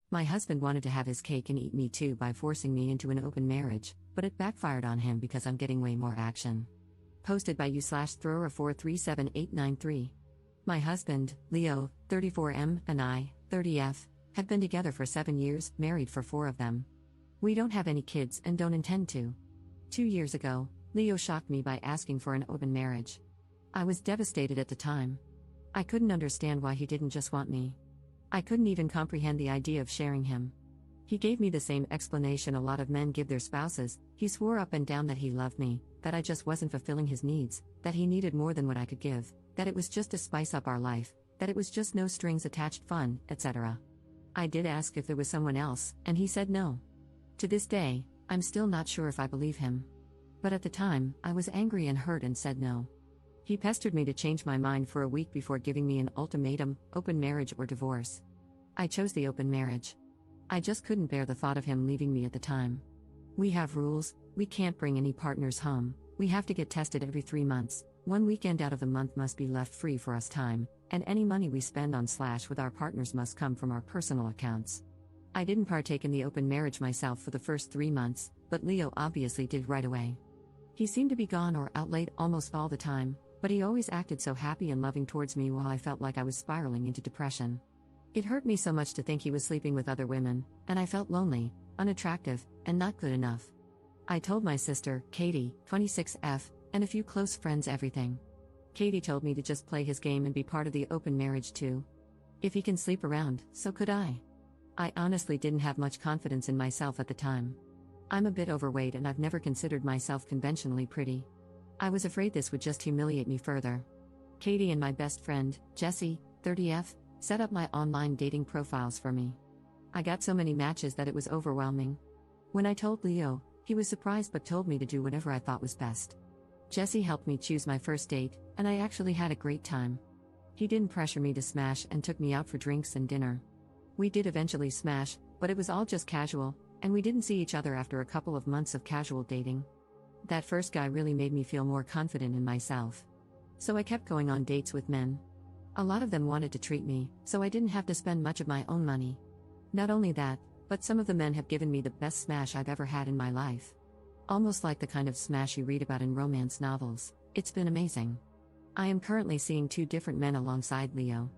My husband wanted to have his cake and eat me too by forcing me into an open marriage, but it backfired on him because I'm getting way more action. Posted by you/thrower437893. My husband, Leo, 34M, and I, 30F, have been together for 7 years, married for 4 of them. We don't have any kids and don't intend to. 2 years ago, Leo shocked me by asking for an open marriage. I was devastated at the time. I couldn't understand why he didn't just want me. I couldn't even comprehend the idea of sharing him. He gave me the same explanation a lot of men give their spouses. He swore up and down that he loved me, that I just wasn't fulfilling his needs, that he needed more than what I could give, that it was just to spice up our life, that it was just no strings attached fun, etc. I did ask if there was someone else, and he said no. To this day, I'm still not sure if I believe him. But at the time, I was angry and hurt and said no. He pestered me to change my mind for a week before giving me an ultimatum: open marriage or divorce. I chose the open marriage. I just couldn't bear the thought of him leaving me at the time. We have rules: we can't bring any partners home, we have to get tested every 3 months, 1 weekend out of the month must be left free for us time, and any money we spend on / with our partners must come from our personal accounts. I didn't partake in the open marriage myself for the first 3 months, but Leo obviously did right away. He seemed to be gone or out late almost all the time, but he always acted so happy and loving towards me while I felt like I was spiraling into depression. It hurt me so much to think he was sleeping with other women, and I felt lonely, unattractive, and not good enough. I told my sister, Katie, 26F, and a few close friends everything. Katie told me to just play his game and be part of the open marriage too. If he can sleep around, so could I. I honestly didn't have much confidence in myself at the time. I'm a bit overweight and I've never considered myself conventionally pretty. I was afraid this would just humiliate me further. Katie and my best friend, Jessie, 30F, set up my online dating profiles for me. I got so many matches that it was overwhelming. When I told Leo, he was surprised but told me to do whatever I thought was best. Jessie helped me choose my first date, and I actually had a great time. He didn't pressure me to smash and took me out for drinks and dinner. We did eventually smash, but it was all just casual, and we didn't see each other after a couple of months of casual dating. That first guy really made me feel more confident in myself. So I kept going on dates with men. A lot of them wanted to treat me, so I didn't have to spend much of my own money. Not only that, but some of the men have given me the best smash I've ever had in my life. Almost like the kind of smash you read about in romance novels. It's been amazing. I am currently seeing 2 different men alongside Leo.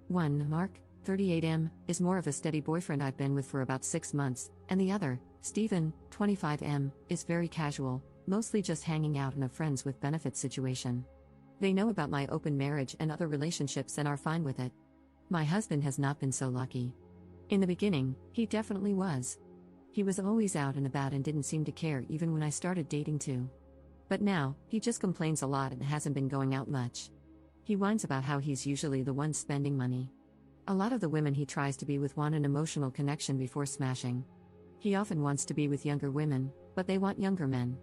One, Mark, 38M, is more of a steady boyfriend I've been with for about 6 months, and the other, Stephen, 25M, is very casual, mostly just hanging out in a friends with benefits situation. They know about my open marriage and other relationships and are fine with it. My husband has not been so lucky. In the beginning, he definitely was. He was always out and about and didn't seem to care even when I started dating too. But now, he just complains a lot and hasn't been going out much. He whines about how he's usually the one spending money. A lot of the women he tries to be with want an emotional connection before smashing. He often wants to be with younger women, but they want younger men.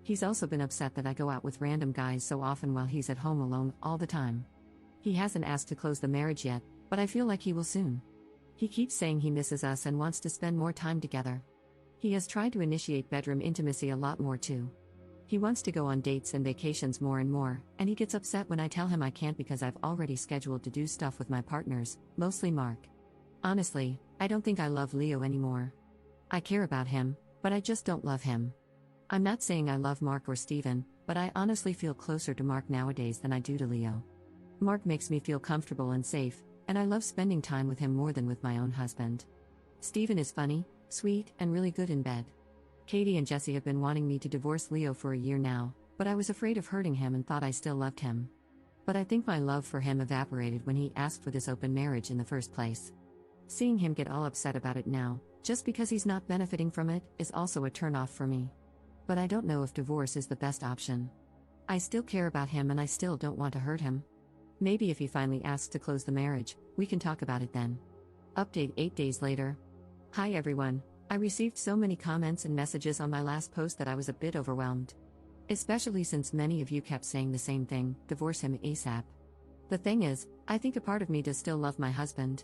He's also been upset that I go out with random guys so often while he's at home alone all the time. He hasn't asked to close the marriage yet, but I feel like he will soon. He keeps saying he misses us and wants to spend more time together. He has tried to initiate bedroom intimacy a lot more too. He wants to go on dates and vacations more and more, and he gets upset when I tell him I can't because I've already scheduled to do stuff with my partners, mostly Mark. Honestly, I don't think I love Leo anymore. I care about him, but I just don't love him. I'm not saying I love Mark or Steven, but I honestly feel closer to Mark nowadays than I do to Leo. Mark makes me feel comfortable and safe, and I love spending time with him more than with my own husband. Steven is funny, sweet, and really good in bed. Katie and Jessie have been wanting me to divorce Leo for a year now, but I was afraid of hurting him and thought I still loved him. But I think my love for him evaporated when he asked for this open marriage in the first place. Seeing him get all upset about it now, just because he's not benefiting from it, is also a turn-off for me. But I don't know if divorce is the best option. I still care about him and I still don't want to hurt him. Maybe if he finally asks to close the marriage, we can talk about it then. Update 8 days later. Hi everyone, I received so many comments and messages on my last post that I was a bit overwhelmed. Especially since many of you kept saying the same thing, divorce him ASAP. The thing is, I think a part of me does still love my husband.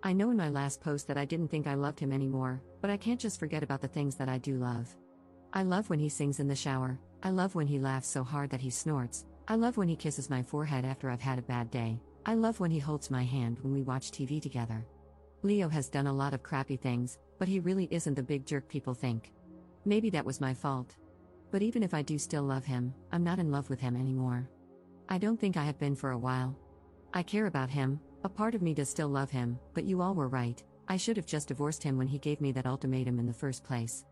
I know in my last post that I didn't think I loved him anymore, but I can't just forget about the things that I do love. I love when he sings in the shower, I love when he laughs so hard that he snorts, I love when he kisses my forehead after I've had a bad day, I love when he holds my hand when we watch TV together. Leo has done a lot of crappy things, but he really isn't the big jerk people think. Maybe that was my fault. But even if I do still love him, I'm not in love with him anymore. I don't think I have been for a while. I care about him, a part of me does still love him, but you all were right, I should have just divorced him when he gave me that ultimatum in the first place.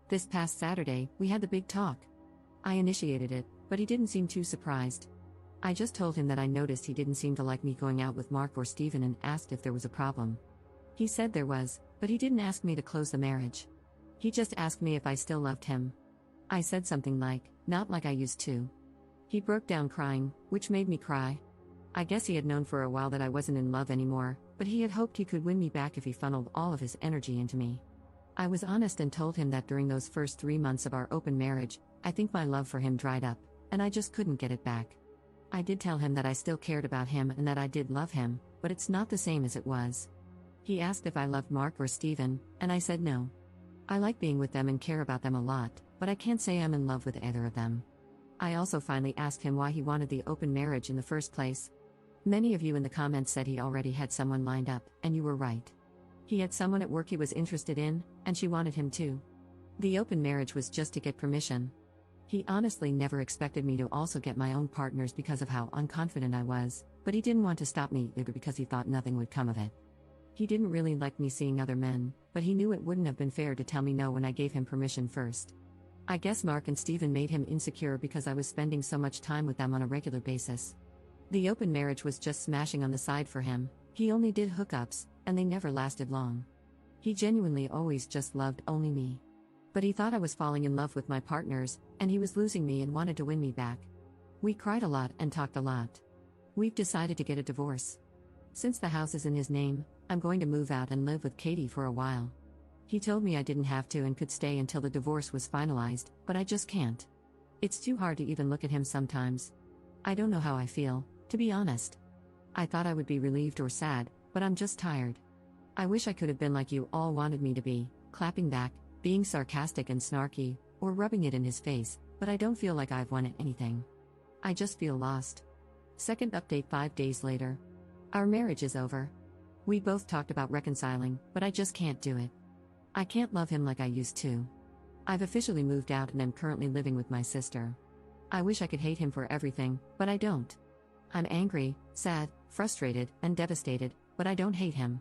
This past Saturday, we had the big talk. I initiated it, but he didn't seem too surprised. I just told him that I noticed he didn't seem to like me going out with Mark or Steven and asked if there was a problem. He said there was, but he didn't ask me to close the marriage. He just asked me if I still loved him. I said something like, not like I used to. He broke down crying, which made me cry. I guess he had known for a while that I wasn't in love anymore, but he had hoped he could win me back if he funneled all of his energy into me. I was honest and told him that during those first 3 months of our open marriage, I think my love for him dried up, and I just couldn't get it back. I did tell him that I still cared about him and that I did love him, but it's not the same as it was. He asked if I loved Mark or Steven, and I said no. I like being with them and care about them a lot, but I can't say I'm in love with either of them. I also finally asked him why he wanted the open marriage in the first place. Many of you in the comments said he already had someone lined up, and you were right. He had someone at work he was interested in, and she wanted him too. The open marriage was just to get permission. He honestly never expected me to also get my own partners because of how unconfident I was, but he didn't want to stop me either because he thought nothing would come of it. He didn't really like me seeing other men, but he knew it wouldn't have been fair to tell me no when I gave him permission first. I guess Mark and Steven made him insecure because I was spending so much time with them on a regular basis. The open marriage was just smashing on the side for him, he only did hookups, and they never lasted long. He genuinely always just loved only me. But he thought I was falling in love with my partners, and he was losing me and wanted to win me back. We cried a lot and talked a lot. We've decided to get a divorce. Since the house is in his name, I'm going to move out and live with Katie for a while. He told me I didn't have to and could stay until the divorce was finalized, but I just can't. It's too hard to even look at him sometimes. I don't know how I feel, to be honest. I thought I would be relieved or sad, but I'm just tired. I wish I could have been like you all wanted me to be, clapping back, being sarcastic and snarky, or rubbing it in his face, but I don't feel like I've won anything. I just feel lost. Second update 5 days later. Our marriage is over. We both talked about reconciling, but I just can't do it. I can't love him like I used to. I've officially moved out and am currently living with my sister. I wish I could hate him for everything, but I don't. I'm angry, sad, frustrated, and devastated, but I don't hate him.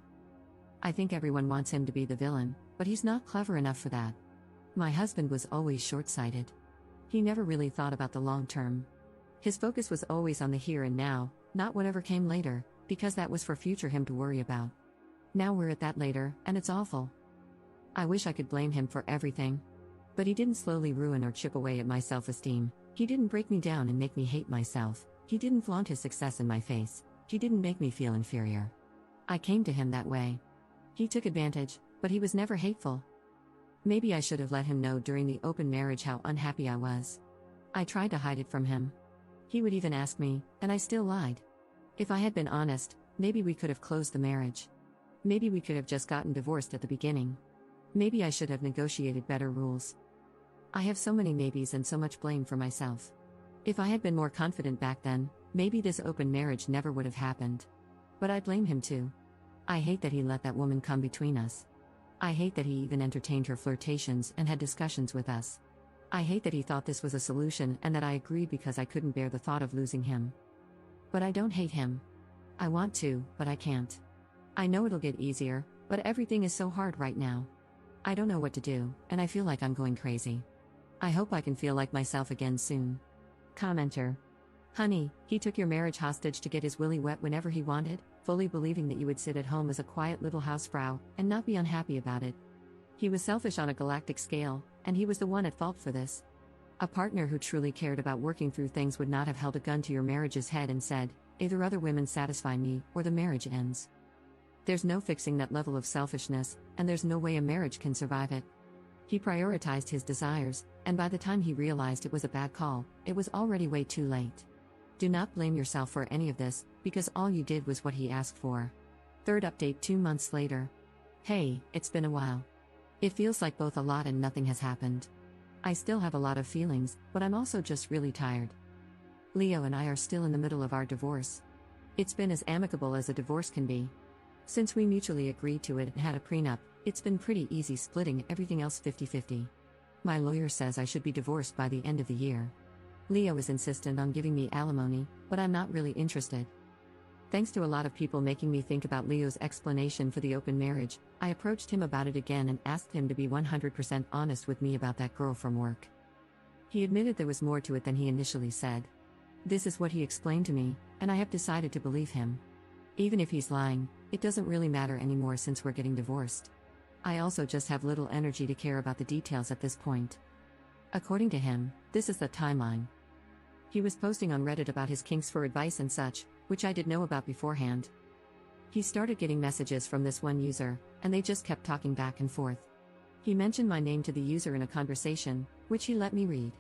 I think everyone wants him to be the villain, but he's not clever enough for that. My husband was always short-sighted. He never really thought about the long term. His focus was always on the here and now, not whatever came later, because that was for future him to worry about. Now we're at that later, and it's awful. I wish I could blame him for everything. But he didn't slowly ruin or chip away at my self-esteem. He didn't break me down and make me hate myself. He didn't flaunt his success in my face. He didn't make me feel inferior. I came to him that way. He took advantage, but he was never hateful. Maybe I should have let him know during the open marriage how unhappy I was. I tried to hide it from him. He would even ask me, and I still lied. If I had been honest, maybe we could have closed the marriage. Maybe we could have just gotten divorced at the beginning. Maybe I should have negotiated better rules. I have so many maybes and so much blame for myself. If I had been more confident back then, maybe this open marriage never would have happened. But I blame him too. I hate that he let that woman come between us. I hate that he even entertained her flirtations and had discussions with us. I hate that he thought this was a solution and that I agreed because I couldn't bear the thought of losing him. But I don't hate him. I want to, but I can't. I know it'll get easier, but everything is so hard right now. I don't know what to do, and I feel like I'm going crazy. I hope I can feel like myself again soon. Commenter. Honey, he took your marriage hostage to get his willy wet whenever he wanted, fully believing that you would sit at home as a quiet little housefrau and not be unhappy about it. He was selfish on a galactic scale, and he was the one at fault for this. A partner who truly cared about working through things would not have held a gun to your marriage's head and said, either other women satisfy me, or the marriage ends. There's no fixing that level of selfishness, and there's no way a marriage can survive it. He prioritized his desires, and by the time he realized it was a bad call, it was already way too late. Do not blame yourself for any of this, because all you did was what he asked for. Third update 2 months later. Hey, it's been a while. It feels like both a lot and nothing has happened. I still have a lot of feelings, but I'm also just really tired. Leo and I are still in the middle of our divorce. It's been as amicable as a divorce can be. Since we mutually agreed to it and had a prenup, it's been pretty easy splitting everything else 50-50. My lawyer says I should be divorced by the end of the year. Leo is insistent on giving me alimony, but I'm not really interested. Thanks to a lot of people making me think about Leo's explanation for the open marriage, I approached him about it again and asked him to be 100% honest with me about that girl from work. He admitted there was more to it than he initially said. This is what he explained to me, and I have decided to believe him. Even if he's lying, it doesn't really matter anymore since we're getting divorced. I also just have little energy to care about the details at this point. According to him, this is the timeline. He was posting on Reddit about his kinks for advice and such, which I did know about beforehand. He started getting messages from this one user, and they just kept talking back and forth. He mentioned my name to the user in a conversation, which he let me read.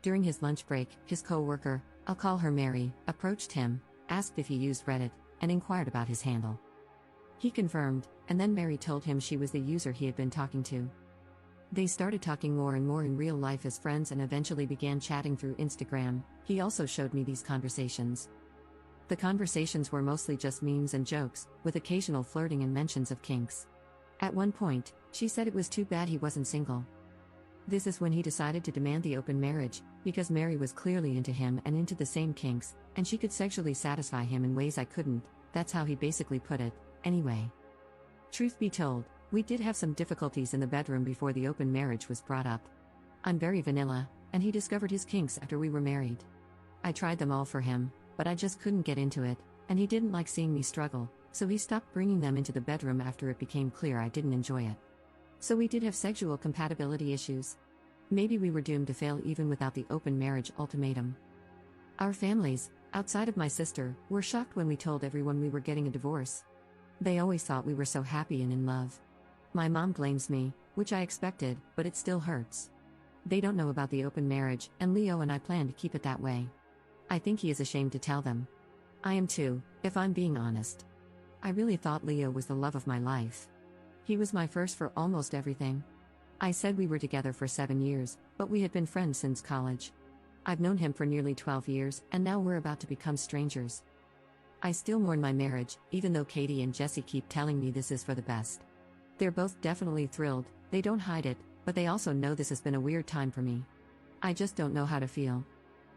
During his lunch break, his co-worker, I'll call her Mary, approached him, asked if he used Reddit, and inquired about his handle. He confirmed, and then Mary told him she was the user he had been talking to. They started talking more and more in real life as friends and eventually began chatting through Instagram. He also showed me these conversations. The conversations were mostly just memes and jokes, with occasional flirting and mentions of kinks. At one point, she said it was too bad he wasn't single. This is when he decided to demand the open marriage, because Mary was clearly into him and into the same kinks, and she could sexually satisfy him in ways I couldn't. That's how he basically put it, anyway. Truth be told, we did have some difficulties in the bedroom before the open marriage was brought up. I'm very vanilla, and he discovered his kinks after we were married. I tried them all for him, but I just couldn't get into it, and he didn't like seeing me struggle, so he stopped bringing them into the bedroom after it became clear I didn't enjoy it. So we did have sexual compatibility issues. Maybe we were doomed to fail even without the open marriage ultimatum. Our families, outside of my sister, were shocked when we told everyone we were getting a divorce. They always thought we were so happy and in love. My mom blames me, which I expected, but it still hurts. They don't know about the open marriage, and Leo and I plan to keep it that way. I think he is ashamed to tell them. I am too, if I'm being honest. I really thought Leo was the love of my life. He was my first for almost everything. I said we were together for 7 years, but we had been friends since college. I've known him for nearly 12 years, and now we're about to become strangers. I still mourn my marriage, even though Katie and Jesse keep telling me this is for the best. They're both definitely thrilled, they don't hide it, but they also know this has been a weird time for me. I just don't know how to feel.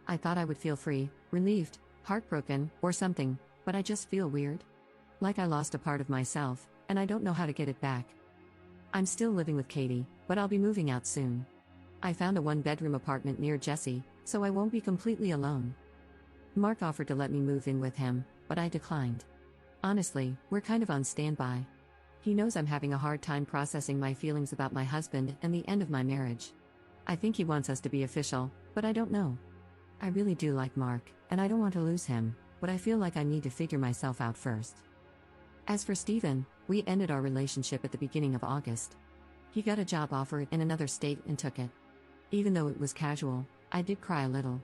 I thought I would feel free, relieved, heartbroken, or something, but I just feel weird. Like I lost a part of myself, and I don't know how to get it back. I'm still living with Katie, but I'll be moving out soon. I found a one-bedroom apartment near Jesse, so I won't be completely alone. Mark offered to let me move in with him, but I declined. Honestly, we're kind of on standby. He knows I'm having a hard time processing my feelings about my husband and the end of my marriage. I think he wants us to be official, but I don't know. I really do like Mark, and I don't want to lose him, but I feel like I need to figure myself out first. As for Steven, we ended our relationship at the beginning of August. He got a job offer in another state and took it. Even though it was casual, I did cry a little.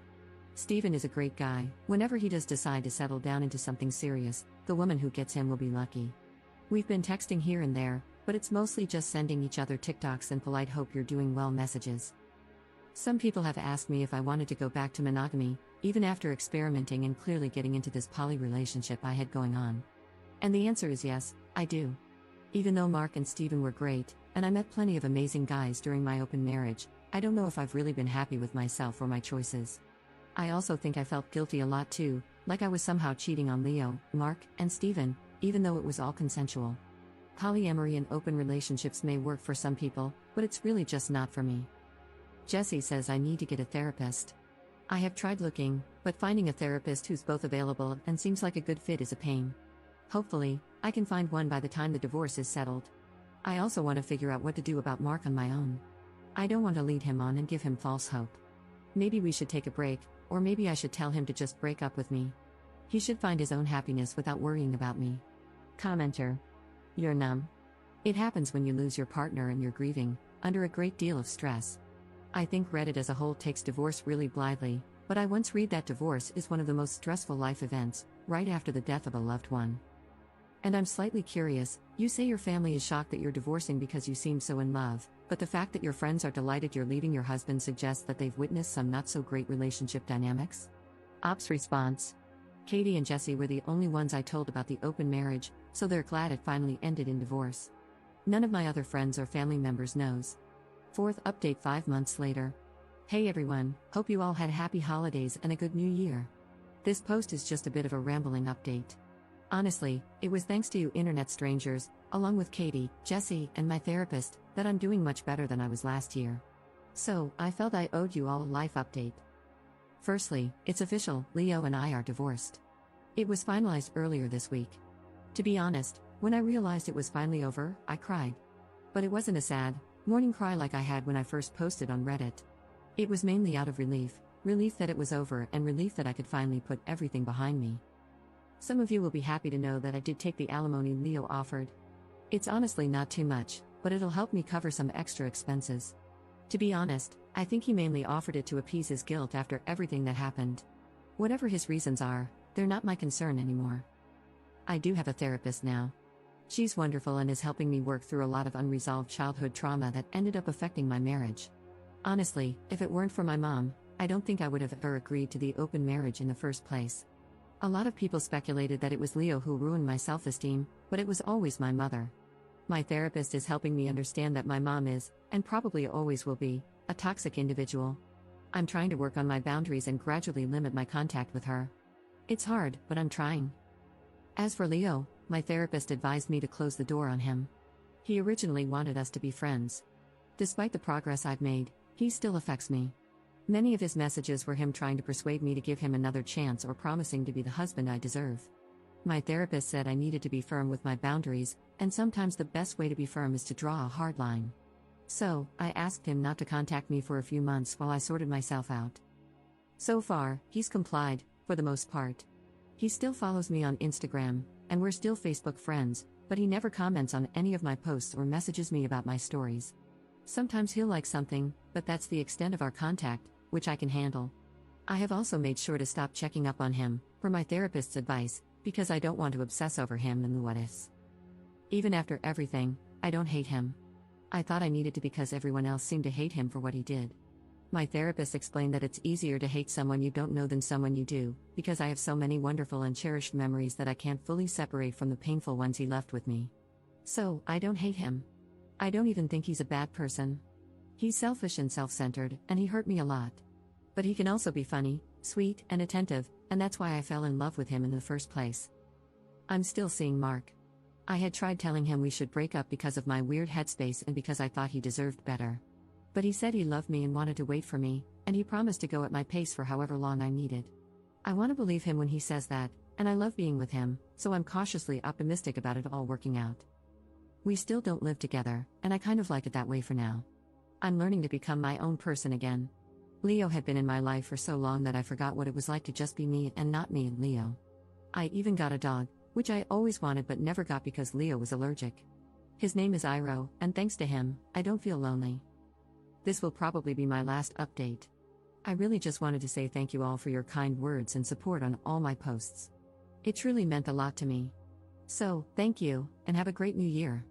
Steven is a great guy. Whenever he does decide to settle down into something serious, the woman who gets him will be lucky. We've been texting here and there, but it's mostly just sending each other TikToks and polite hope you're doing well messages. Some people have asked me if I wanted to go back to monogamy, even after experimenting and clearly getting into this poly relationship I had going on. And the answer is yes, I do. Even though Mark and Steven were great, and I met plenty of amazing guys during my open marriage, I don't know if I've really been happy with myself or my choices. I also think I felt guilty a lot too, like I was somehow cheating on Leo, Mark, and Steven, even though it was all consensual. Polyamory and open relationships may work for some people, but it's really just not for me. Jesse says I need to get a therapist. I have tried looking, but finding a therapist who's both available and seems like a good fit is a pain. Hopefully, I can find one by the time the divorce is settled. I also want to figure out what to do about Mark on my own. I don't want to lead him on and give him false hope. Maybe we should take a break, or maybe I should tell him to just break up with me. He should find his own happiness without worrying about me. Commenter. You're numb. It happens when you lose your partner and you're grieving, under a great deal of stress. I think Reddit as a whole takes divorce really blithely, but I once read that divorce is one of the most stressful life events, right after the death of a loved one. And I'm slightly curious, you say your family is shocked that you're divorcing because you seem so in love, but the fact that your friends are delighted you're leaving your husband suggests that they've witnessed some not-so-great relationship dynamics? Ops response. Katie and Jesse were the only ones I told about the open marriage, so they're glad it finally ended in divorce. None of my other friends or family members knows. Fourth update 5 months later. Hey everyone, hope you all had happy holidays and a good new year. This post is just a bit of a rambling update. Honestly, it was thanks to you internet strangers, along with Katie, Jesse, and my therapist, that I'm doing much better than I was last year. So, I felt I owed you all a life update. Firstly, it's official, Leo and I are divorced. It was finalized earlier this week. To be honest, when I realized it was finally over, I cried. But it wasn't a sad, morning cry like I had when I first posted on Reddit. It was mainly out of relief that it was over and relief that I could finally put everything behind me. Some of you will be happy to know that I did take the alimony Leo offered. It's honestly not too much, but it'll help me cover some extra expenses. To be honest, I think he mainly offered it to appease his guilt after everything that happened. Whatever his reasons are, they're not my concern anymore. I do have a therapist now. She's wonderful and is helping me work through a lot of unresolved childhood trauma that ended up affecting my marriage. Honestly, if it weren't for my mom, I don't think I would have ever agreed to the open marriage in the first place. A lot of people speculated that it was Leo who ruined my self-esteem, but it was always my mother. My therapist is helping me understand that my mom is, and probably always will be, a toxic individual. I'm trying to work on my boundaries and gradually limit my contact with her. It's hard, but I'm trying. As for Leo, my therapist advised me to close the door on him. He originally wanted us to be friends. Despite the progress I've made, he still affects me. Many of his messages were him trying to persuade me to give him another chance or promising to be the husband I deserve. My therapist said I needed to be firm with my boundaries, and sometimes the best way to be firm is to draw a hard line. So, I asked him not to contact me for a few months while I sorted myself out. So far, he's complied, for the most part. He still follows me on Instagram, and we're still Facebook friends, but he never comments on any of my posts or messages me about my stories. Sometimes he'll like something, but that's the extent of our contact, which I can handle. I have also made sure to stop checking up on him, per my therapist's advice, because I don't want to obsess over him and the what-ifs. Even after everything, I don't hate him. I thought I needed to because everyone else seemed to hate him for what he did. My therapist explained that it's easier to hate someone you don't know than someone you do, because I have so many wonderful and cherished memories that I can't fully separate from the painful ones he left with me. So, I don't hate him. I don't even think he's a bad person. He's selfish and self-centered, and he hurt me a lot. But he can also be funny, sweet, and attentive, and that's why I fell in love with him in the first place. I'm still seeing Mark. I had tried telling him we should break up because of my weird headspace and because I thought he deserved better. But he said he loved me and wanted to wait for me, and he promised to go at my pace for however long I needed. I want to believe him when he says that, and I love being with him, so I'm cautiously optimistic about it all working out. We still don't live together, and I kind of like it that way for now. I'm learning to become my own person again. Leo had been in my life for so long that I forgot what it was like to just be me and not me and Leo. I even got a dog, which I always wanted but never got because Leo was allergic. His name is Iroh, and thanks to him, I don't feel lonely. This will probably be my last update. I really just wanted to say thank you all for your kind words and support on all my posts. It truly meant a lot to me. So, thank you, and have a great new year.